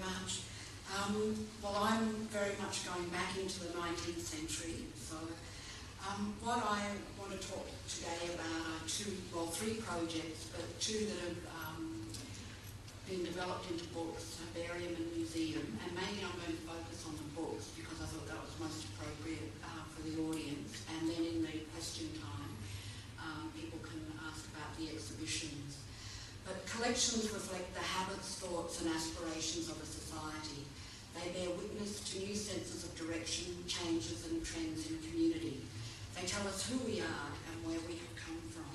much. Well, I'm very much going back into the 19th century, so what I want to talk today about are three projects, but two that have been developed into books, herbarium and museum, and mainly I'm going to focus on the books because I thought that was most appropriate for the audience, and then in the question time people can ask about the exhibitions. But collections reflect the habits, thoughts and aspirations of a society. They bear witness to new senses of direction, changes and trends in community. They tell us who we are and where we have come from.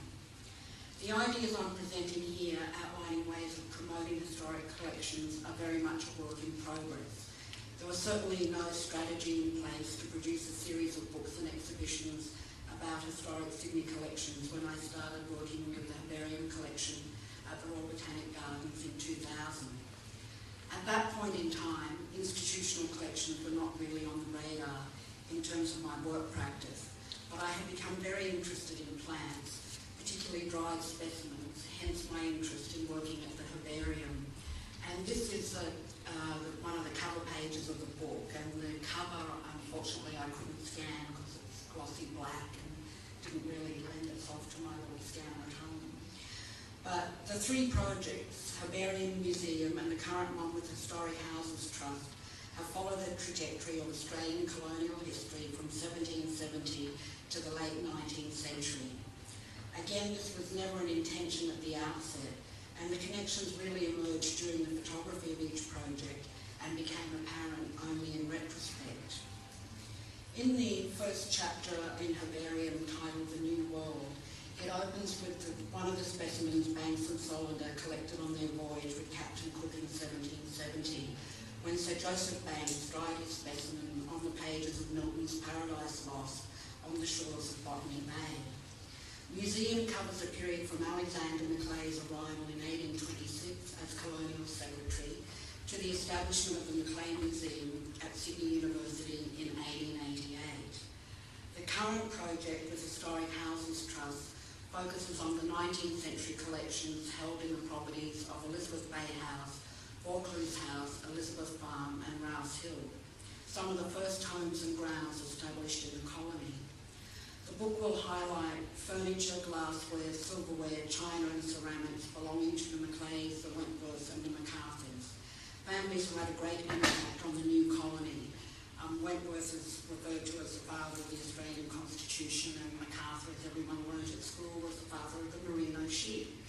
The ideas I'm presenting here, outlining ways of promoting historic collections, are very much a work in progress. There was certainly no strategy in place to produce a series of books and exhibitions about historic Sydney collections when I started working with the herbarium collection at the Royal Botanic Gardens in 2000. At that point in time, institutional collections were not really on the radar in terms of my work practice, but I had become very interested in plants, particularly dried specimens, hence my interest in working at the herbarium. And this is one of the cover pages of the book, and the cover, unfortunately, I couldn't scan because it's glossy black and didn't really lend itself to my little scanner at home. But the three projects, Herbarium, Museum and the current one with Historic Houses Trust, have followed the trajectory of Australian colonial history from 1770 to the late 19th century. Again, this was never an intention at the outset, and the connections really emerged during the photography of each project and became apparent only in retrospect. In the first chapter in Herbarium, titled The New World, it opens with one of the specimens Banks and Solander collected on their voyage with Captain Cook in 1770, when Sir Joseph Banks dried his specimen on the pages of Milton's Paradise Lost on the shores of Botany Bay. Museum covers a period from Alexander Macleigh's arrival in 1826 as Colonial Secretary to the establishment of the Macleay Museum at Sydney University in 1888. The current project with Historic Houses Trust focuses on the 19th century collections held in the properties of Elizabeth Bay House, Vaucluse House, Elizabeth Farm and Rouse Hill, some of the first homes and grounds established in the colony. The book will highlight furniture, glassware, silverware, china and ceramics belonging to the Macleays, the Wentworths and the MacArthurs. Families who had a great impact on the new colony. Wentworth is referred to as the father of the Australian Constitution, and MacArthur, as everyone learned at school, was the father of the merino sheep.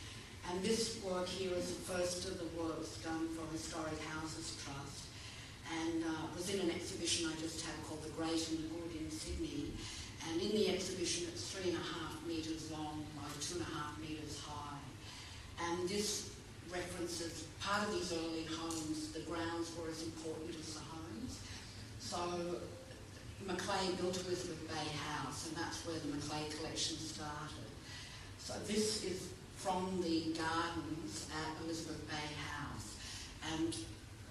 And this work here is the first of the works done for Historic Houses Trust, and was in an exhibition I just had called The Great and the Good in Sydney. And in the exhibition, it's 3.5 metres long by 2.5 metres high. And this references part of these early homes. The grounds were as important as the homes. So Macleay built Elizabeth Bay House, and that's where the Macleay collection started. So this is from the gardens at Elizabeth Bay House. And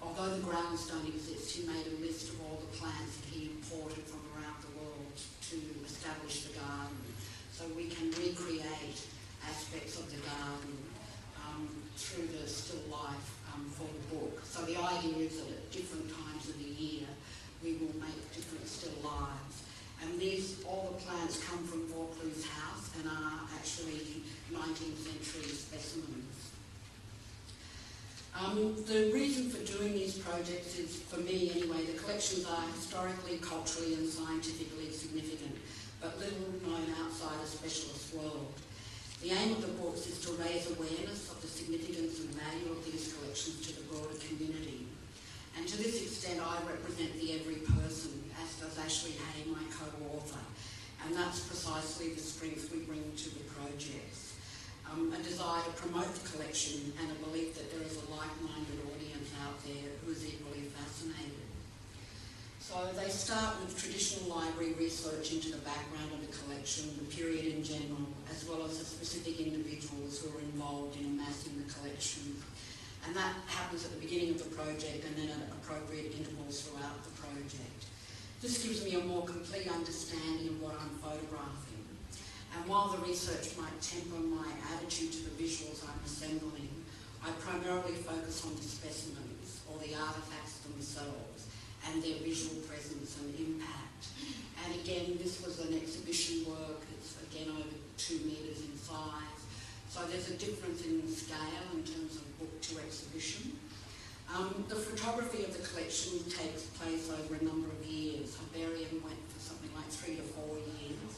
although the grounds don't exist, he made a list of all the plants that he imported from around the world to establish the garden. So we can recreate aspects of the garden through the still life for the book. So the idea is that at different times of the year, we will make different still lives. And all the plants come from Vaucluse House and are actually 19th century specimens. The reason for doing these projects is, for me anyway, the collections are historically, culturally and scientifically significant, but little known outside a specialist world. The aim of the books is to raise awareness of the significance and value of these collections to the broader community. And to this extent, I represent the every person, as does Ashley Hay, my co-author, and that's precisely the strength we bring to the projects. A desire to promote the collection and a belief that there is a like-minded audience out there who is equally fascinated. So they start with traditional library research into the background of the collection, the period in general, as well as the specific individuals who are involved in amassing the collection. And that happens at the beginning of the project and then at appropriate intervals throughout the project. This gives me a more complete understanding of what I'm photographing. And while the research might temper my attitude to the visuals I'm assembling, I primarily focus on the specimens or the artefacts themselves and their visual presence and impact. And again, this was an exhibition work. It's again over 2 metres in size. So there's a difference in scale in terms of book to exhibition. The photography of the collection takes place over a number of years. Herbarium went for something like 3 to 4 years.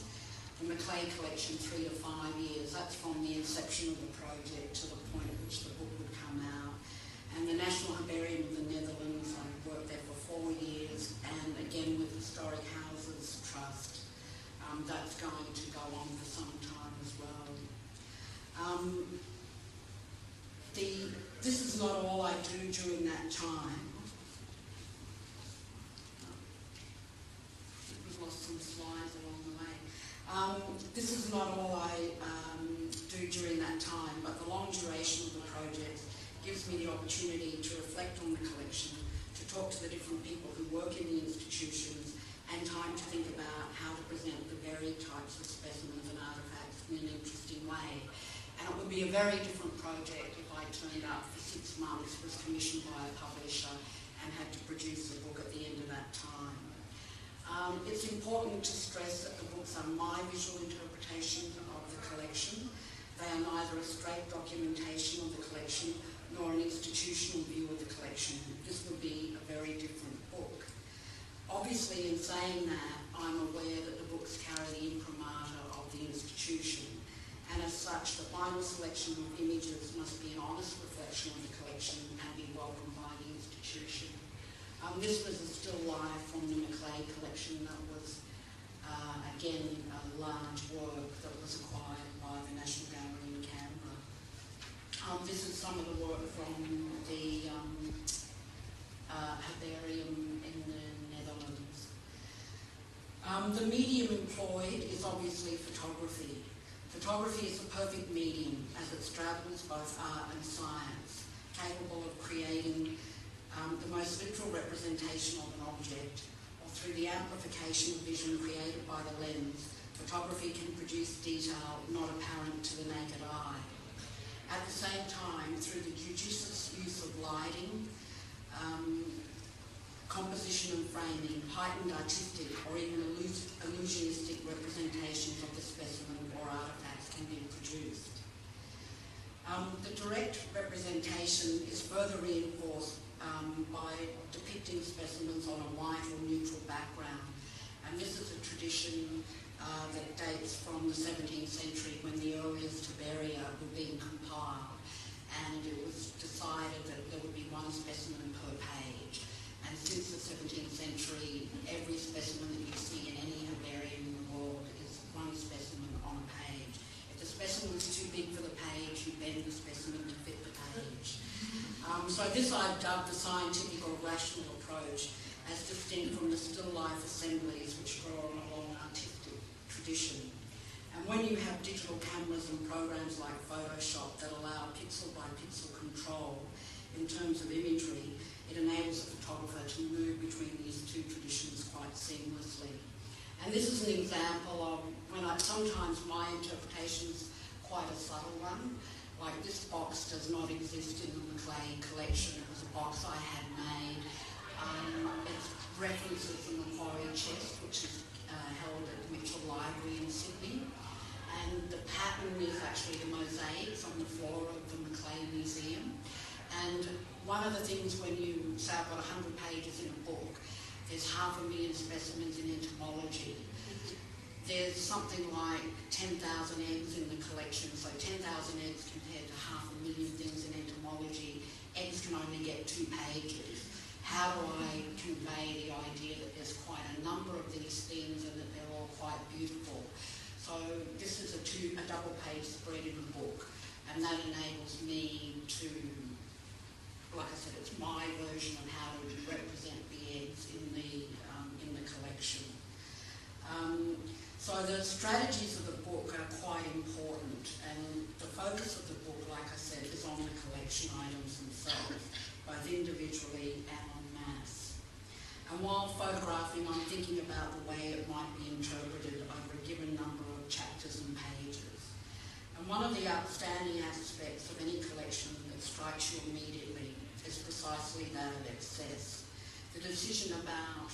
The Macleay collection, 3 to 5 years. That's from the inception of the project to the point at which the book would come out. And the National Herbarium of the Netherlands, I worked there for 4 years, and again with Historic Houses Trust, that's going to go on for some time as well. This is not all I do during that time. We've lost some slides along the way. This is not all I do during that time, but the long duration of the project gives me the opportunity to reflect on the collection, to talk to the different people who work in the institutions, and time to think about how to present the varied types of specimens and artefacts in an interesting way. And it would be a very different project if I turned up for 6 months, was commissioned by a publisher, and had to produce a book at the end of that time. It's important to stress that the books are my visual interpretation of the collection. They are neither a straight documentation of the collection nor an institutional view of the collection. This would be a very different book. Obviously, in saying that, I'm aware that the books carry the imprimatur of the institution, and as such, the final selection of images must be an honest reflection of the collection and be welcomed by the institution. This was a still life from the Macleay collection that was, again, a large work that was acquired by the National Gallery in Canberra. This is some of the work from the herbarium in the Netherlands. The medium employed is obviously photography. Photography is the perfect medium as it straddles both art and science, capable of creating the most literal representation of an object, or through the amplification of vision created by the lens, photography can produce detail not apparent to the naked eye. At the same time, through the judicious use of lighting, composition and framing, heightened artistic or even illusionistic representations of the specimen or artefacts can be produced. The direct representation is further reinforced by depicting specimens on a white or neutral background, and this is a tradition that dates from the 17th century when the earliest herbaria were being compiled, and it was decided that there would be one specimen per page. And since the 17th century, every specimen that you see in any herbarium in the world is one specimen on a page. If the specimen is too big for the page, you bend the specimen to fit the page. So this I've dubbed the scientific or rational approach, as distinct from the still life assemblies which draw on a long artistic tradition. And when you have digital cameras and programs like Photoshop that allow pixel by pixel control in terms of imagery, it enables a photographer to move between these two traditions quite seamlessly. And this is an example of when sometimes my interpretation is quite a subtle one. Like this box does not exist in the Macleay collection. It was a box I had made. It references the Macquarie chest, which is held at Mitchell Library in Sydney. And the pattern is actually the mosaics on the floor of the Macleay Museum. And one of the things when you say I've got 100 pages in a book, there's 500,000 specimens in entomology. There's something like 10,000 eggs in the collection, so 10,000 eggs compared to 500,000 things in entomology. Eggs can only get 2 pages. How do I convey the idea that there's quite a number of these things and that they're all quite beautiful? So this is a double-page spread in the book, and that enables me to, like I said, it's my version of how to represent the eggs in the collection. So the strategies of the book are quite important, and the focus of the book, like I said, is on the collection items themselves, both individually and en masse. And while photographing, I'm thinking about the way it might be interpreted over a given number of chapters and pages. And one of the outstanding aspects of any collection that strikes you immediately is precisely that of excess. the decision about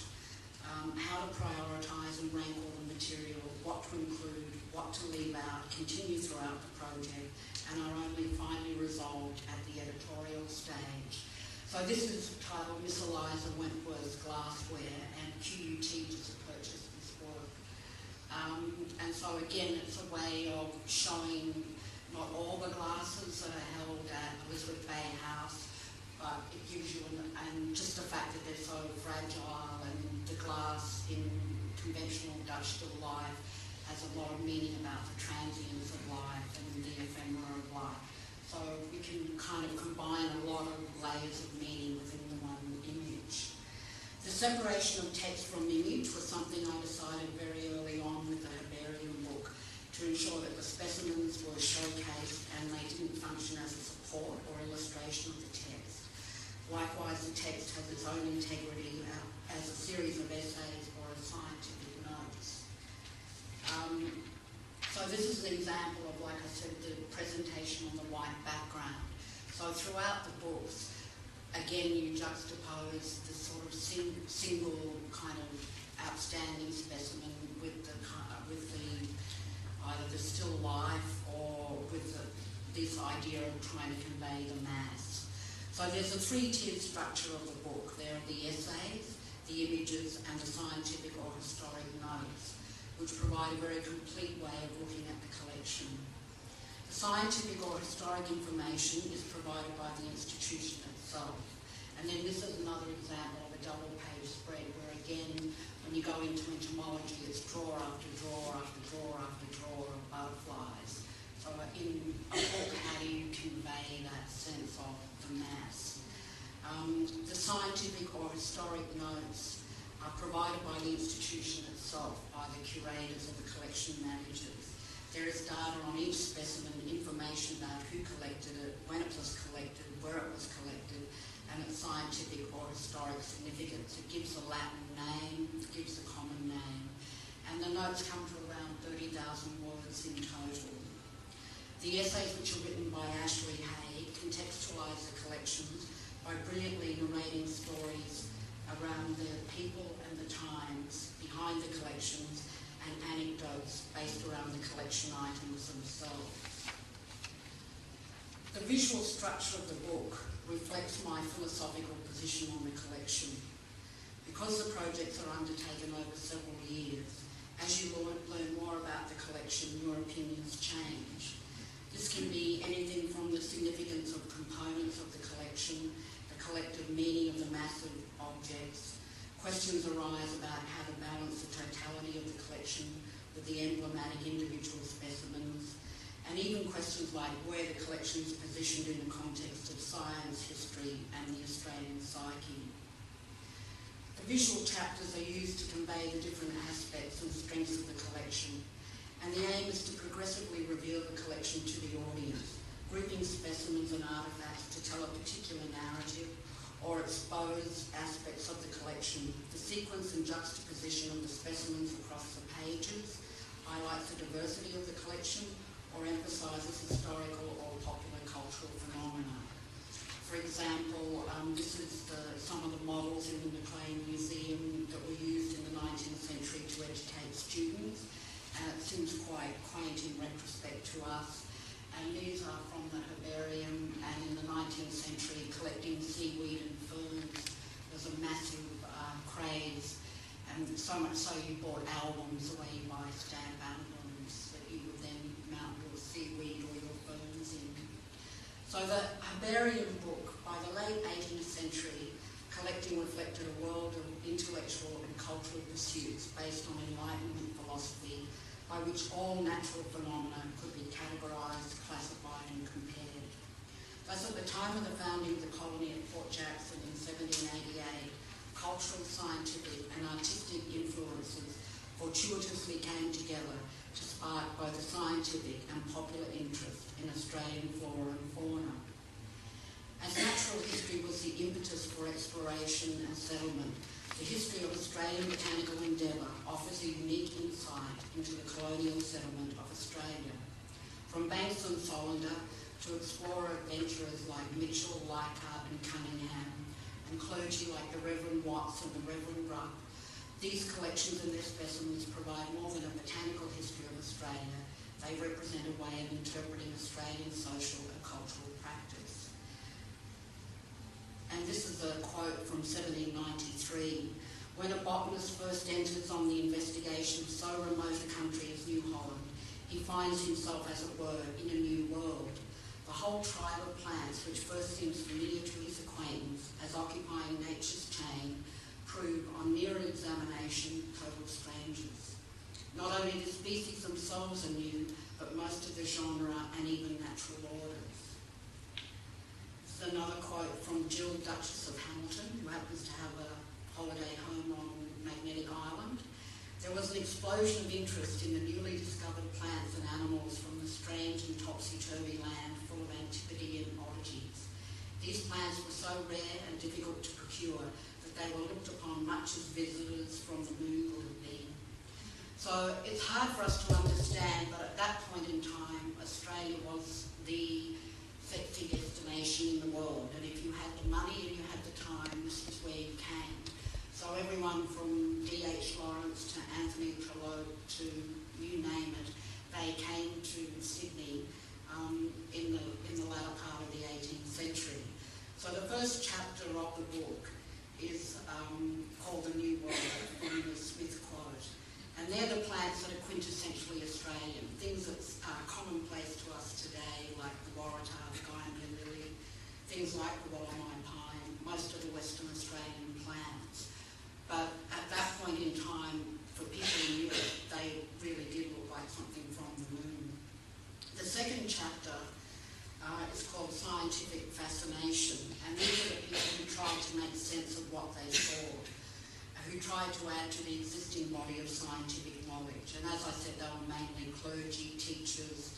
how to prioritise and rank all the material, what to include, what to leave out, continue throughout the project, and are only finally resolved at the editorial stage. So this is titled Miss Eliza Wentworth's Glassware, and QUT just purchased this work. And so again, it's a way of showing not all the glasses that are held at Elizabeth Bay House, but it gives you, and just the fact that they're so fragile, and the glass in conventional Dutch still life has a lot of meaning about the transience of life and the ephemera of life. So we can kind of combine a lot of layers of meaning within the one image. The separation of text from image was something I decided very early on with the herbarium book to ensure that the specimens were showcased and they didn't function as a support or illustration of the text. Likewise, the text has its own integrity as a series of essays or as scientific notes. So this is an example of, like I said, the presentation on the white background. So throughout the books, again, you juxtapose the sort of single kind of outstanding specimen with either the still life or with this idea of trying to convey the mass. So there's a three-tiered structure of the book. There are the essays, the images, and the scientific or historic notes, which provide a very complete way of looking at the collection. The scientific or historic information is provided by the institution itself. And then this is another example of a double-page spread where, again, when you go into entomology, it's drawer after drawer after drawer after drawer of butterflies. So in a book, how do you convey that sense of the mass? The scientific or historic notes are provided by the institution itself, by the curators or the collection managers. There is data on each specimen, information about who collected it, when it was collected, where it was collected, and its scientific or historic significance. It gives a Latin name, it gives a common name, and the notes come to around 30,000 words in total. The essays, which are written by Ashley Hay, contextualise the collections by brilliantly narrating stories around the people and the times behind the collections and anecdotes based around the collection items themselves. The visual structure of the book reflects my philosophical position on the collection. Because the projects are undertaken over several years, as you learn more about the collection, your opinions change. This can be anything from the significance of components of the collection, the collective meaning of the massive objects. Questions arise about how to balance the totality of the collection with the emblematic individual specimens, and even questions like where the collection is positioned in the context of science, history, and the Australian psyche. The visual chapters are used to convey the different aspects and strengths of the collection, and the aim is to progressively reveal the collection to the audience, grouping specimens and artefacts to tell a particular narrative or expose aspects of the collection. The sequence and juxtaposition of the specimens across the pages highlights the diversity of the collection or emphasises historical or popular cultural phenomena. For example, this is some of the models in the McLean Museum that were used in the 19th century to educate students, and it seems quite quaint in retrospect to us. And these are from the herbarium, and in the 19th century, collecting seaweed and ferns was a massive craze, and so much so you bought albums where you buy stamp albums that you would then mount your seaweed or your ferns in. So the herbarium book, by the late 18th century, collecting reflected a world of intellectual and cultural pursuits based on Enlightenment philosophy, by which all natural phenomena could be categorised, classified and compared. Thus, at the time of the founding of the colony at Port Jackson in 1788, cultural, scientific and artistic influences fortuitously came together to spark both a scientific and popular interest in Australian flora and fauna. As natural history was the impetus for exploration and settlement, the history of Australian botanical endeavour offers a unique insight into the colonial settlement of Australia. From Banks and Solander to explorer adventurers like Mitchell, Leichhardt and Cunningham, and clergy like the Reverend Watts and the Reverend Rupp. These collections and their specimens provide more than a botanical history of Australia. They represent a way of interpreting Australian social and cultural practice. And this is a quote from 1793. When a botanist first enters on the investigation of so remote a country as New Holland, he finds himself, as it were, in a new world. The whole tribe of plants, which first seems familiar to his acquaintance as occupying nature's chain, prove on nearer examination total strangers. Not only the species themselves are new, but most of the genre and even natural orders. This is another quote from Jill, Duchess of Hamilton, who happens to have a holiday home on Magnetic Island. There was an explosion of interest in the newly discovered plants and animals from the strange and topsy-turvy land full of antiquity and oddities. These plants were so rare and difficult to procure that they were looked upon much as visitors from the moon would have been. So it's hard for us to understand, but at that point in time, Australia was the sexy destination in the world, and if you had the money and you had the time, this is where you came. So everyone from D.H. Lawrence to Anthony Trollope to you name it, they came to Sydney in the latter part of the 18th century. So the first chapter of the book is called The New World, from the Smith quote. And they're the plants that are quintessentially Australian, things that are commonplace to us today, like the waratah, the Guyamere lily, things like the Wollongong pine, most of the Western Australian plants. But at that point in time, for people in Europe, they really did look like something from the moon. The second chapter is called Scientific Fascination, and these are the people who tried to make sense of what they saw, who tried to add to the existing body of scientific knowledge. And as I said, they were mainly clergy, teachers,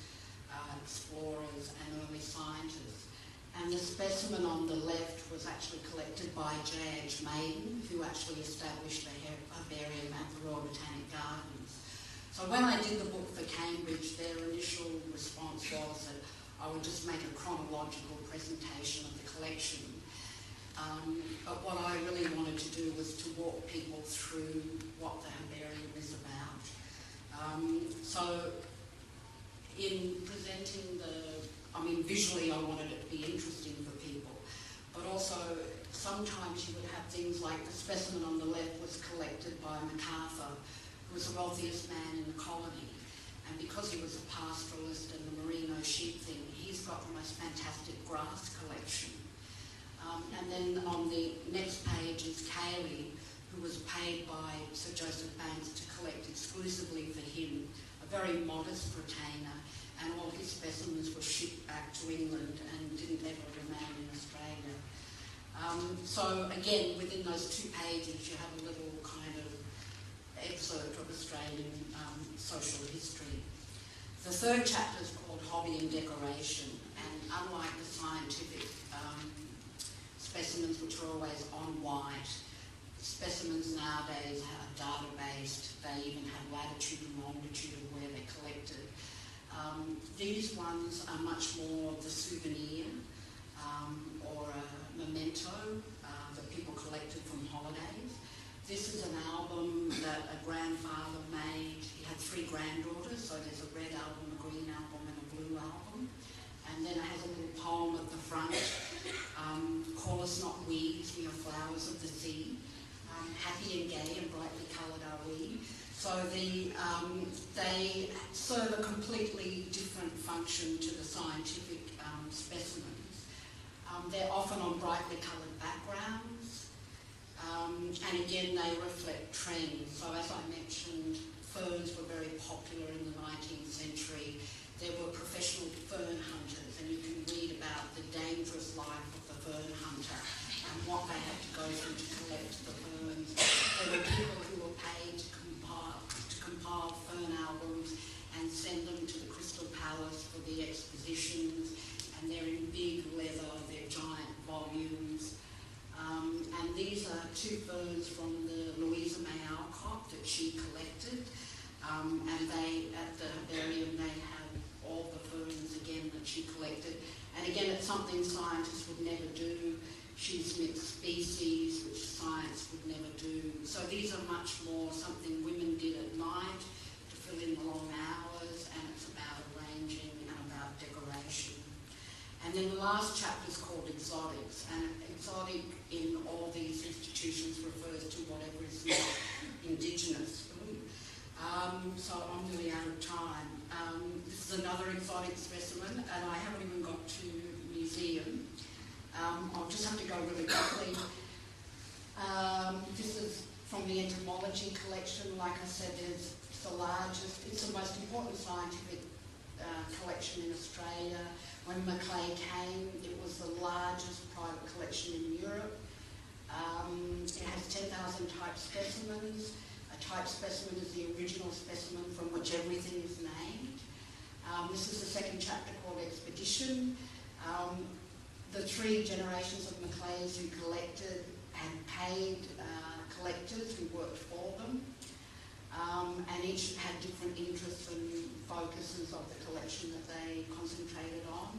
explorers, and early scientists. And the specimen on the left was actually collected by J.H. Maiden, who actually established a herbarium at the Royal Botanic Gardens. So when I did the book for Cambridge, their initial response was that I would just make a chronological presentation of the collection. But what I really wanted to do was to walk people through what the herbarium is about. So in presenting visually I wanted it to be interesting for people, but also sometimes you would have things like the specimen on the left was collected by MacArthur, who was the wealthiest man in the colony, and because he was a pastoralist and the merino sheep thing, he's got the most fantastic grass collection. And then on the next page is Cayley, who was paid by Sir Joseph Banks to collect exclusively for him a very modest retainer, and all his specimens were shipped back to England and didn't ever remain in Australia. So again, within those 2 pages, you have a little kind of excerpt of Australian social history. The third chapter is called Hobby and Decoration, and unlike the scientific specimens, which are always on white, specimens nowadays are data-based. They even have latitude and longitude of where they're collected. These ones are much more the souvenir or a memento that people collected from holidays. This is an album that a grandfather made. He had 3 granddaughters, so there's a red album, a green album, and a blue album. And then it has a little poem at the front. Call us not weeds, we are flowers of the sea. Happy and gay and brightly coloured are we. So they serve a completely different function to the scientific specimens. They're often on brightly coloured backgrounds, and again they reflect trends. So as I mentioned, ferns were very popular in the 19th century. There were professional fern hunters, and you can read about the dangerous life of the fern hunter and what they had to go through to collect the ferns. There were people who were paid to compile fern albums and send them to the Crystal Palace for the expositions, and they're in big leather, they're giant volumes. And these are 2 ferns from the Louisa May Alcott that she collected, and they, at the herbarium, they have all the ferns again that she collected. And again, it's something scientists would never do. She's mixed species. would never do. So these are much more something women did at night to fill in the long hours, and it's about arranging and about decoration. And then the last chapter is called Exotics, and exotic in all these institutions refers to whatever is not Indigenous. So I'm nearly out of time. This is another exotic specimen, and I haven't even got to museum. I'll just have to go really quickly. This is from the entomology collection. Like I said, it's the largest, it's the most important scientific collection in Australia. When Macleay came, it was the largest private collection in Europe. It has 10,000 type specimens. A type specimen is the original specimen from which everything is named. This is the second chapter called Expedition. The three generations of Macleays who collected had paid collectors who worked for them, and each had different interests and focuses of the collection that they concentrated on.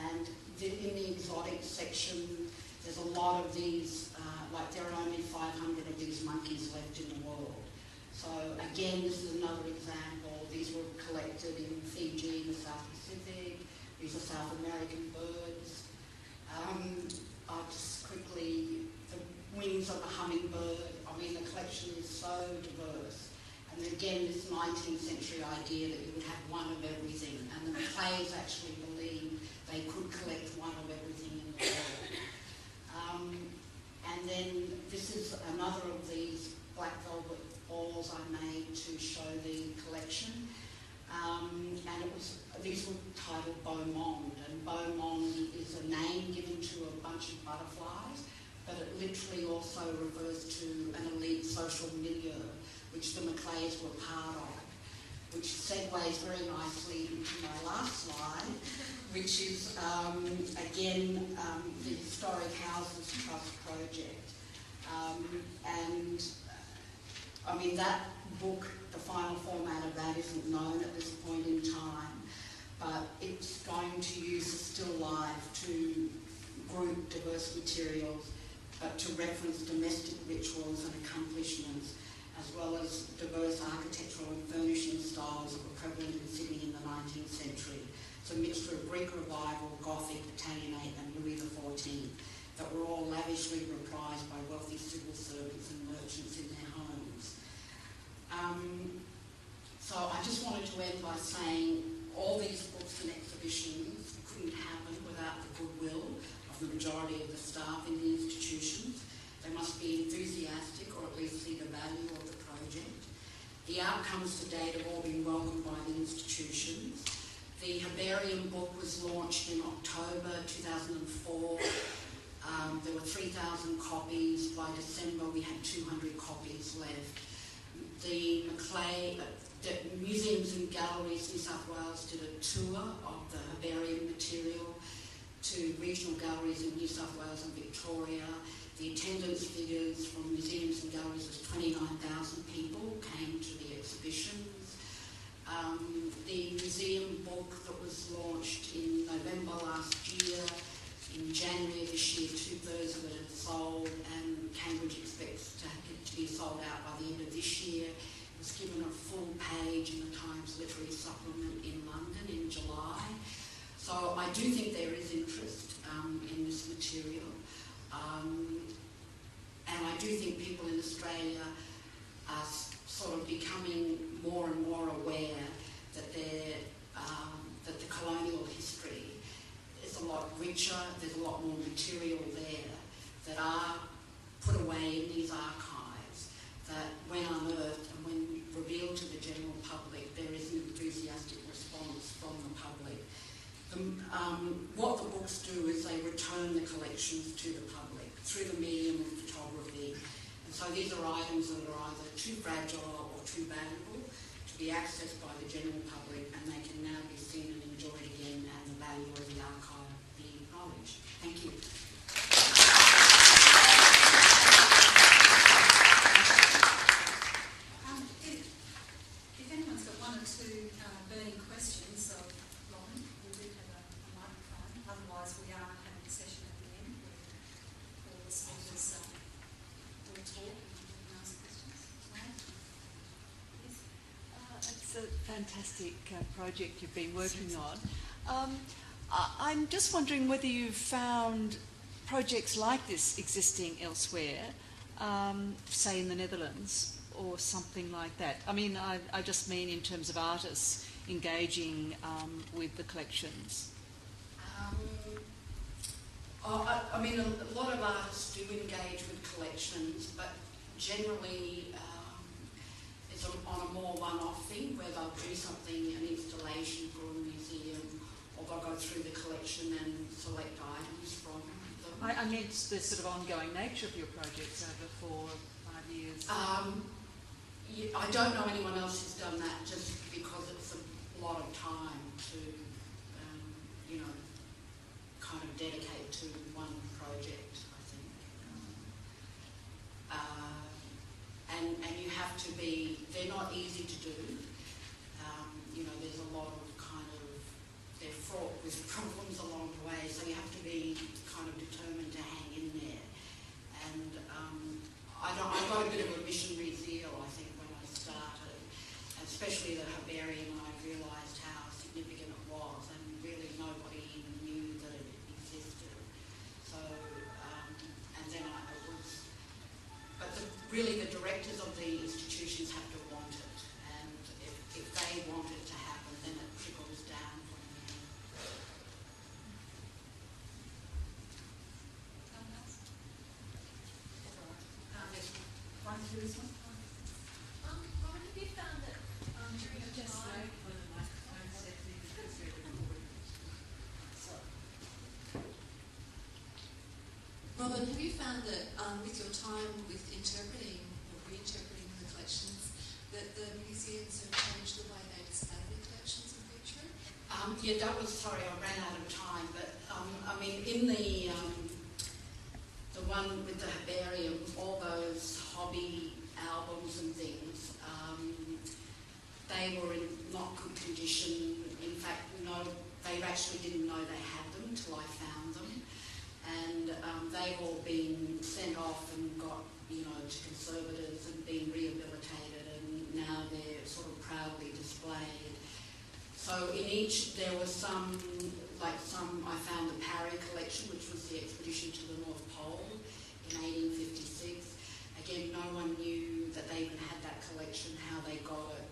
And in the exotic section, there's a lot of these, like there are only 500 of these monkeys left in the world. So again, this is another example. These were collected in Fiji, in the South Pacific. These are South American birds. I'll just quickly, the wings of the hummingbird. I mean, the collection is so diverse. And again, this 19th century idea that you would have one of everything. And the Macleays actually believed they could collect one of everything in the world. And then this is another of these black velvet balls I made to show the collection. And it was, these were titled Beau Monde, and Beau Monde is a name given to a bunch of butterflies, but it literally also refers to an elite social milieu, which the Macleays were part of, which segues very nicely into my last slide, which is, again, the Historic Houses Trust project. And I mean, that book, the final format of that isn't known at this point in time, but it's going to use a still life to group diverse materials, but to reference domestic rituals and accomplishments, as well as diverse architectural and furnishing styles that were prevalent in Sydney in the 19th century. It's a mixture of Greek Revival, Gothic, Italianate and Louis XIV that were all lavishly reprised by wealthy civil servants and merchants in their homes. So I just wanted to end by saying all these books and exhibitions couldn't happen without the goodwill of the majority of the staff in the institutions. They must be enthusiastic or at least see the value of the project. The outcomes to date have all been welcomed by the institutions. The Herbarium book was launched in October 2004. There were 3,000 copies. By December we had 200 copies left. The Macleay, the Museums and Galleries New South Wales did a tour of the herbarium material to regional galleries in New South Wales and Victoria. The attendance figures from Museums and Galleries was 29,000 people came to the exhibitions. The museum book that was launched in November last year, in January this year, 2/3 of it had sold, and Cambridge expects to be sold out by the end of this year. It was given a full page in the Times Literary Supplement in London in July. So I do think there is interest in this material. And I do think people in Australia are sort of becoming more and more aware that that the colonial history is a lot richer, there's a lot more material there that are put away in these archives, that when unearthed and when revealed to the general public, there is an enthusiastic response from the public. What the books do is they return the collections to the public through the medium of photography. And so these are items that are either too fragile or too valuable to be accessed by the general public, and they can now be seen and enjoyed again, and the value of the archive being acknowledged. Thank you. If anyone's got one or two burning questions of Robyn, we do have a microphone. Otherwise, we are having a session at the end where all the speakers fantastic project you've been working on. I'm just wondering whether you've found projects like this existing elsewhere, say in the Netherlands or something like that. I mean, I just mean in terms of artists engaging with the collections. I mean, a lot of artists do engage with collections, but generally it's on a more one-off thing where they'll do something, an installation for a museum, or they'll go through the collection and select items from them. I meant the sort of ongoing nature of your projects over 4 or 5 years. I don't know anyone else who's done that, just because it's a lot of time to, kind of dedicate to one project, I think. And you have to be, they're not easy to do. There's a lot of they're fraught with problems along the way, so you have to be kind of determined to hang in there. And I got a bit of a missionary zeal, I think, when I started, especially the herbarium. I realised how significant it was, and really nobody even knew that it existed. So, and then but really the directors of the institutions have to want it, and if they want it to happen, then it trickles down from there. Through this one? Robyn, have you found that during a time... Robyn, have you found that with your time with interpreting or reinterpreting the collections, that the museums have changed the way they display their collections in future? Sorry, I ran out of time, but I mean, in the one with the herbarium, all those hobby albums and things, they were in not good condition. In fact, they actually didn't know they had them till I found them. And they've all been sent off and got, to conservators and been rehabilitated, and now they're sort of proudly displayed. So in each, there was some, I found the Parry collection, which was the expedition to the North Pole in 1856. Again, no one knew that they even had that collection, how they got it,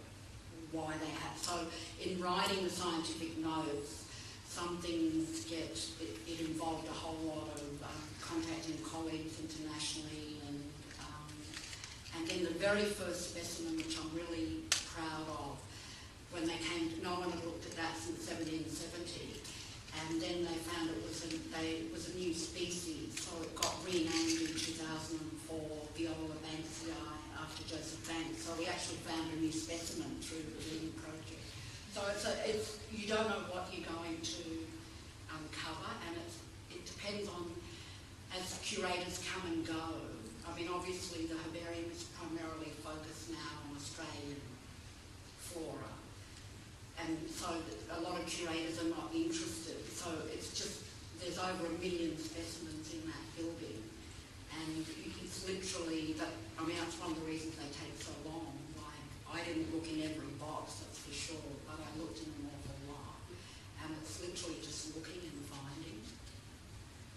why they had. So in writing the scientific notes, some things it involved a whole lot of contacting colleagues internationally, and then the very first specimen, which I'm really proud of, when they came, no one had looked at that since 1770, and then they found it was a new species, so it got renamed in 2004 Viola banksii after Joseph Banks. So we actually found a new specimen through the Reading project. So it's you don't know what you're going to uncover, and it depends on, as curators come and go. I mean, obviously the herbarium is primarily focused now on Australian flora, and so a lot of curators are not interested. So it's just, there's over 1 million specimens